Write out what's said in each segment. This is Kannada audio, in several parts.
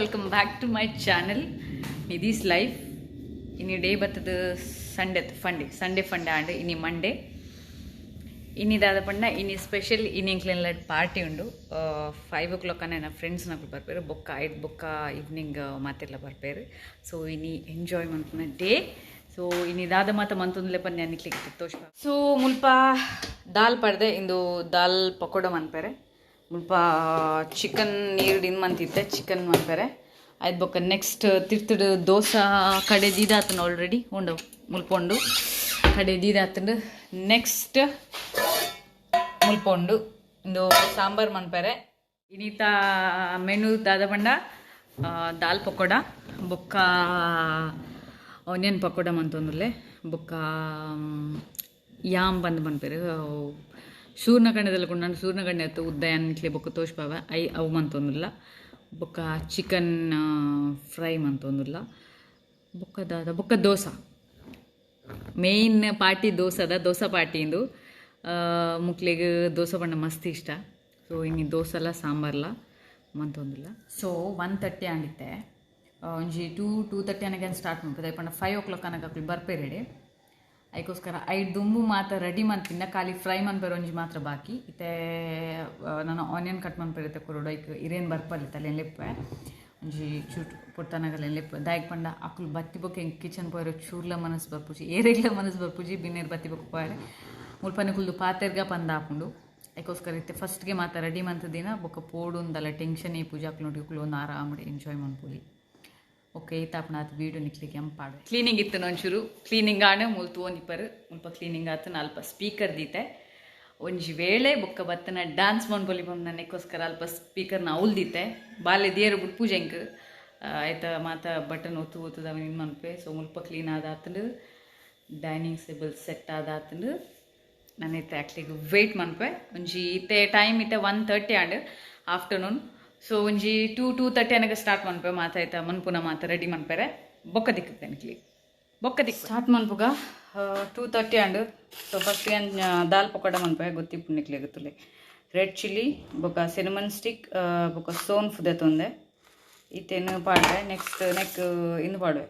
Welcome back to my channel Nidhi's life. ಇನ್ನು ಡೇ ಬರ್ತದೆ ಸಂಡೇ ಫಂಡೆ ಆಂಡ್ ಇನಿ ಮಂಡೇ ಇನ್ನಿದಾದ ಪಂಡ ಇನಿ ಸ್ಪೆಷಲ್ ಇನ್ನಿಂಕ್ಲೆಲ್ಲ ಪಾರ್ಟಿ ಉಂಡು 5 o'clock ನನ್ನ ಫ್ರೆಂಡ್ಸ್ ನಕ್ಲು ಬರ್ಪೇರು ಬೊಕ್ಕ ಐದು ಬೊಕ್ಕ ಈವ್ನಿಂಗ್ ಮಾತೆಲ್ಲ ಬರ್ಪೇರು. ಸೊ ಇನಿ ಎಂಜಾಯ್ ಮನ್ಪುನ ಡೇ. ಸೊ ಇನ್ನಿದಾದ ಮಾತ ಮಂತೊಂದುಲೆ ಪಂಡ ನಿಕ್ಲಿಕ್ಕೆ ತೋಷ. ಸೊ ಮುಲ್ಪ ದಾಲ್ ಪಡ್ದೆ ಇಂದು ದಾಲ್ ಪಕೋಡ ಮನ್ಪೇರೆ. ಮುಲ್ಪ ಚಿಕನ್ ನೀರು ಮಂತಿತ್ತೆ ಚಿಕನ್ ಮನ್ಪೇರೆ ಆಯ್ತು ಬೊಕ್ಕ ನೆಕ್ಸ್ಟ್ ತಿರ್ತಡು ದೋಸೆ ಕಡೆ ದೀದಾತನ ಆಲ್ರೆಡಿ ಉಂಡು ಮುಲ್ಪೊಂಡು ಕಡೆ ದೀದಾತಂಡು ನೆಕ್ಸ್ಟ್ ಮುಲ್ಪೊಂಡು ಇಂದು ಸಾಂಬಾರು ಮನ್ಪೇರೆ. ಇನ್ನಿತ ಮೆನು ದಾದ ಪಂಡ ದಾಲ್ ಪಕೋಡ ಬೊಕ್ಕ ಆನಿಯನ್ ಪಕೋಡ ಮಂತೊಂದುಲ್ಲೆ ಬೊಕ್ಕ ಯಾಮ್ ಬಂದು ಮನ್ಪೇರು ಸೂರ್ನಗಂಡದಲ್ಲಿ ಕೊಂಡು ಸೂರ್ನಗಂಡ ಎತ್ತು ಉದ್ದಯನ್ ಇಟ್ಲಿ ಬೊಕ್ಕ ತೋಷ್ಪಾವ ಅವು ಮಂತೊಂದುಲ್ಲ ಬೊಕ್ಕ ಚಿಕನ್ ಫ್ರೈ ಮಂತೊಂದುಲ್ಲ ಬೊಕ್ಕ ದೋಸೆ ಮೇಯ್ನ್ ಪಾರ್ಟಿ ದೋಸೆ ಪಾರ್ಟಿಂದು ಮುಕ್ಲಿಗೆ ದೋಸೆ ಬಣ್ಣ ಮಸ್ತ್ ಇಷ್ಟ. ಸೊ ಇನ್ನು ದೋಸೆಲ್ಲ ಸಾಂಬಾರ್ಲ ಮಂತೊಂದುಲ್ಲ. ಸೊ 1:30 ಆಂಡಿತ್ತೆ ಒಂಜಿ 2:30 ಅನಗೆ ಸ್ಟಾರ್ಟ್ ಮಾಡ್ಬೋದು ಐಪಂಡ 5 o'clock ಅನಗೆ ಬರ್ಪೇರೆಡೆ ಅದಕ್ಕೋಸ್ಕರ 5 ದುಂಬು ಮಾತ್ರ ರೆಡಿ ಮನ್ಪಿಂದ ಖಾಲಿ ಫ್ರೈ ಮನ್ಪೇರು ಒಂಜಿ ಮಾತ್ರ ಬಾಕಿ ಇತ್ತೆ ನಾನು ಆನಿಯನ್ ಕಟ್ ಮನ್ಪೇರುತ್ತೆ ಕೊರೋಡು ಐಕ್ ಇರೇನು ಬರ್ಪಲ್ಲಿತ್ತೆ ಅಲ್ಲಿ ಲೆಪ್ಪೆ ಒಂಜಿ ಚೂಟ್ ಪುಟ್ಟನಗಲ್ಲ ಲೆಪ್ಪೆ ದಾಯಕ್ ಪಂಡ ಅಕ್ಕಲು ಬತ್ತಿ ಬೊಕ್ಕ ಹೆಂಗೆ ಕಿಚನ್ ಪೋಯರು ಚೂರ್ಲ ಮನಸ್ಸು ಬರ್ಪುಜಿ ಏರೆಗ್ಲ ಮನಸ್ಸು ಬರ್ಪುಜಿ ಬಿನ್ನೇರು ಬತ್ತಿ ಬೊಕ್ಕ ಪೋಯರೆ ಮುಲ್ಪನೆ ಕುಲ್ದು ಪಾತೆರ್ಗ ಪಂದ ಹಾಕೊಂಡು ಅದಕ್ಕೋಸ್ಕರ ಇತ್ತೆ ಫಸ್ಟ್ಗೆ ಮಾತ್ರ ರೆಡಿ ಮಂತದಿನ ಬೊಕ್ಕ ಪೋಡುಂದಲ್ಲ ಟೆನ್ಷನ್ ಈ ಪೂಜೆ ಹಾಕ್ಲು ನೋಡಿ ಒಂದು ಆರಾಮಡಿ ಎಂಜಾಯ್ ಮಾಡ್ಕೊಳ್ಳಿ. ಓಕೆ ತಾಪಣ ಅದು ವೀಡಿಯೋ ನಿಕ್ಲಿಕ್ಕೆ ಎಂಪಾಡು ಕ್ಲೀನಿಂಗ್ ಇತ್ತು ಒಂಚೂರು ಕ್ಲೀನಿಂಗ್ ಆಣೆ ಮುಲ್ತು ಒಂದಿಪ್ಪರು ಮುಲ್ಪ ಕ್ಲೀನಿಂಗ್ ಆತು ಅಲ್ಪ ಸ್ಪೀಕರ್ ದೀತೆ ಒಂಜಿ ವೇಳೆ ಬೊಕ್ಕ ಬತ್ತನ ಡ್ಯಾನ್ಸ್ ಮಾಡ್ಬೊಲಿ ಬಂದು ನನಗೋಸ್ಕರ ಅಲ್ಪ ಸ್ಪೀಕರ್ನ ಅವಲ್ದಿತ್ತೆ ಬಾಲ್ಯ ದೇರು ಬಿಟ್ಟು ಪೂಜೆಂಗೆ ಆಯ್ತಾ ಮಾತ ಬಟನ್ ಒತ್ತುದ ಇನ್ನು ಮನ್ಪೆ. ಸೊ ಮುಲ್ಪ ಕ್ಲೀನ್ ಆದಾತಂಡು ಡೈನಿಂಗ್ ಟೇಬಲ್ ಸೆಟ್ ಆದಾತಂಡು ನಾನು ಇತ್ತೆ ಆ್ಯಕ್ಲಿಗೆ ವೆಯ್ಟ್ ಮನ್ಪೆ ಒಂಜಿ ಇತ್ತೆ ಟೈಮ್ ಇತ್ತೆ 1:30 ಆಂಡ್ ಆಫ್ಟರ್ನೂನ್. ಸೊ ಒಂಜಿ 2:30 ಅನಗೆ ಸ್ಟಾರ್ಟ್ ಮನ್ಪೆ ಮಾತಾಯ್ತಾ ಮನ್ಪುನ ಮಾತ ರೆಡಿ ಮನ್ಪೇರೆ ಬೊಕ್ಕ ದಿಕ್ಕಿ ಸ್ಟಾರ್ಟ್ ಮನ್ಪುಗ 2:30 ಆಂಡ್. ಸೊ ಫಸ್ಟ್ ದಾಲ್ ಪಕೋಡ ಮನ್ಪೆ ಗೊತ್ತಿಪ್ಪು ನಿಕ್ಲಿ ಗೊತ್ತಲೆ ರೆಡ್ ಚಿಲ್ಲಿ ಬೊಕ್ಕ ಸಿನಮನ್ ಸ್ಟಿಕ್ ಬೊಕ್ಕ ಸೋನ್ ಫುದೆ ತೊಂದೆ ಇತ್ತೇನು ಪಾಡ್ವೆ. ನೆಕ್ಸ್ಟ್ ಇನ್ನು ಪಾಡ್ವೆ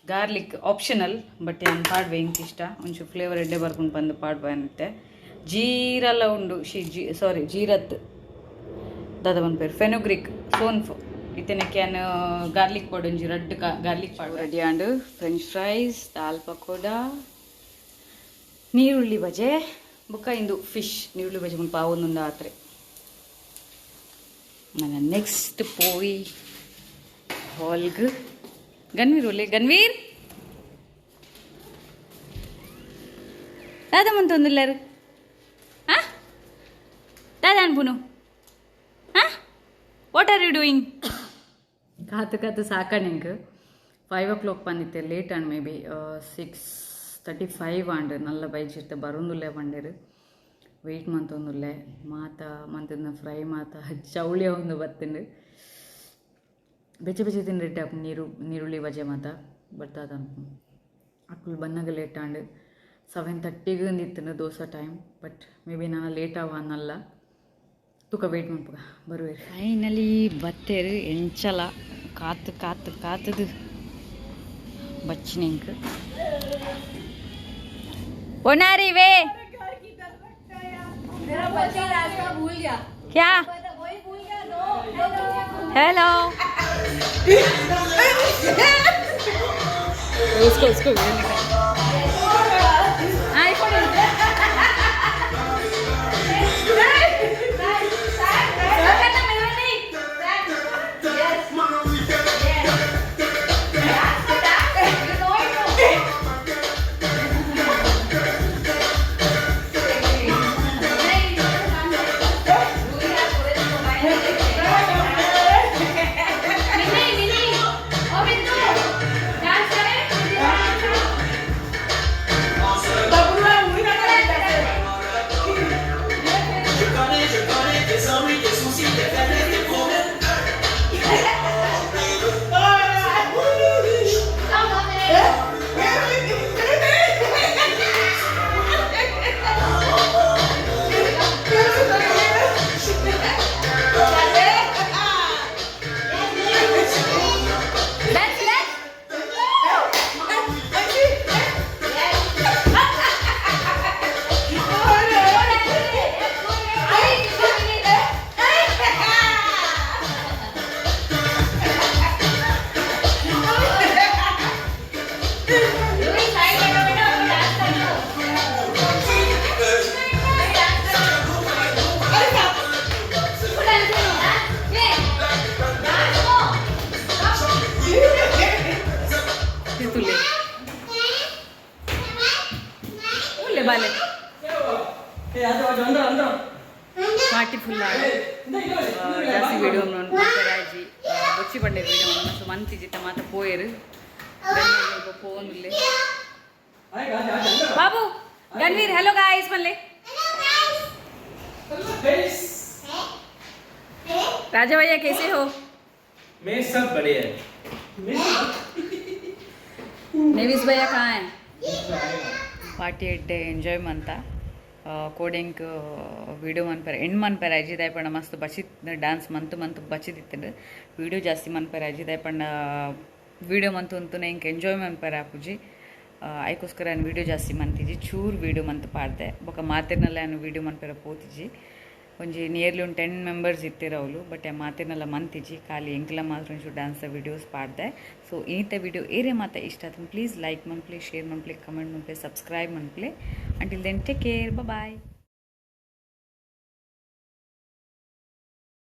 ಗಾರ್ಲಿಕ್ ಆಪ್ಷನಲ್ ಬಟ್ ಏನು ಪಾಡ್ವೆ ಇಂಕ್ ಇಷ್ಟ ಒಂಚೂರು ಫ್ಲೇವರ್ ಎಡ್ಡೆ ಬರ್ಕೊಂಡು ಬಂದು ಪಾಡ್ವೆ ಅನ್ನತ್ತೆ. ಜೀರೆಲ್ಲ ಉಂಡು ಜೀರತ್ ದಾದ ಬಂದ್ಪೇರು ಫೆನುಗ್ರಿಕ್ ಸೋನ್ಫು ಇತ್ತೇನೆ ಕ್ಯಾನ್ ಗಾರ್ಲಿಕ್ ಪೌಡರ್ ಒಂಜಿ ರೆಡ್ ಗಾರ್ಲಿಕ್ ಪೌಡರ್ ರೆಡಿ ಆಂಡ್ ಫ್ರೆಂಚ್ ಫ್ರೈಸ್ ದಾಲ್ ಪಕೋಡ ನೀರುಳ್ಳಿ ಬಜೆ ಬೊಕ್ಕ ಇಂದು ಫಿಶ್ ನೀರುಳ್ಳಿ ಬಜೆ ಮುಲ್ಪ ಒಂದೊಂದು ಆತ್ರೆ. ನನ್ನ ನೆಕ್ಸ್ಟ್ ಪೋಯಿ ಹಾಲ್ಗ್ ಗನ್ವೀರ್ ದಾದ ಮಂತೊಂದುಲ್ಲಾರು ದಾದ ಅನ್ಪುನು ವಾಟ್ ಆರ್ ಯು ಡೂಯಿಂಗ್ ಕಾತು ಸಾಕಣೆಂಗೆ 5 o'clock ಬಂದಿತ್ತೆ ಲೇಟ್ ಆಂಡ್ ಮೇ ಬಿ 6:35 ಆಂಡ್ ನಲ್ಲ ಬೈಜಿರ್ತೆ ಬರೋಂದುಲ್ಲೆ ಬಂಡೇರು ವೆಯ್ಟ್ ಮಂತೊಂದುಲ್ಲೆ ಮಾತ ಮಂತದ ಫ್ರೈ ಮಾತ ಚೌಳಿ ಒಂದು ಬತ್ತಂಡು ಬೆಚ್ಚ ತಿಂದಿಟ್ಟೆ ನೀರುಳ್ಳಿ ಬಜೆ ಮಾತ ಬರ್ತದ ಅಕ್ಕಳು ಬನ್ನಾಗ ಲೇಟ್ ಆಂಡ್ 7:30 ಅಂದಿತ್ತು dosa time but may be ನಾನು ಲೇಟ್ ಆವ ಅನ್ನಲ್ಲ ತುಕ ವೆಯ್ಟ್ ಮಾಡ್ಪಗ ಬರುವೆ. ಫೈನಲಿ ಬತ್ತೇರು ಎಂಚಲ ಕಾತದು ಬಚ್ಚಿನಿಂಕ್ ಒನಾರಿ ವೇ ಕ್ಯಾ हेलो उसको ಬೊಚ್ಚಿ ಬಂಡೆ ವೀಡಿಯೋ ಮನಸ್ಸು ಮಂತಿಜಿತ್ತ ಮಾತ ಪೋಯರು ಫೋನ್ಲೆ ಬಾಬು ಗನ್ವೀರ್ हेलो गाइस मल्ले राजा भैया कैसे हो मैं सब बढ़िया है नेविस भैया कहाँ है पार्टी एड्डे एंजॉय मनता कोडिंग वीडियो मनपर एंड मनपर अजिदाय पण मस्त बचित डान्स मंत मंत बचित वीडियो जास्ती मनपर अजिदाय पण वीडियो मंत अंतु इंक एंजॉय मनपर आपुजी आयकोस्कर वीडियो जास्ती मनतीजी चूर वीडियो मंत पाड़ते बೊಕ ಮಾತಿರ್ನಲ್ಲ वीडियो मनपर पोतीजी ಒಂಜಿ ನಿಯರ್ಲಿ 10 ಮೆಂಬರ್ಸ್ ಇತ್ತಿರವಲು ಬಟ್ ಆ ಮಾತಿರ್ನಲ್ಲ ಮಂತಿಜಿ ಖಾಲಿ ಎಂಕ್ಲ ಮಾತ್ರ ಒಂಚೂರು ಡ್ಯಾನ್ಸ್ ವಿಡಿಯೋಸ್ ಪಾಡ್ದೆ ಸೊ ಈತ ವಿಡಿಯೋ ಏರೆ ಮಾತ ಇಷ್ಟ ಆಯ್ತು ಪ್ಲೀಸ್ ಲೈಕ್ ಮನ್ಪ್ಲೆ ಶೇರ್ ಮನ್ಪ್ಲೆ ಕಮೆಂಟ್ ಮನ್ಪ್ಲೆ ಸಬ್ಸ್ಕ್ರೈಬ್ ಮನ್ಪ್ಲೆ ಅಂಟಿಲ್ ದೆನ್ ಟೇಕ್ ಕೇರ್ ಬಾಯ್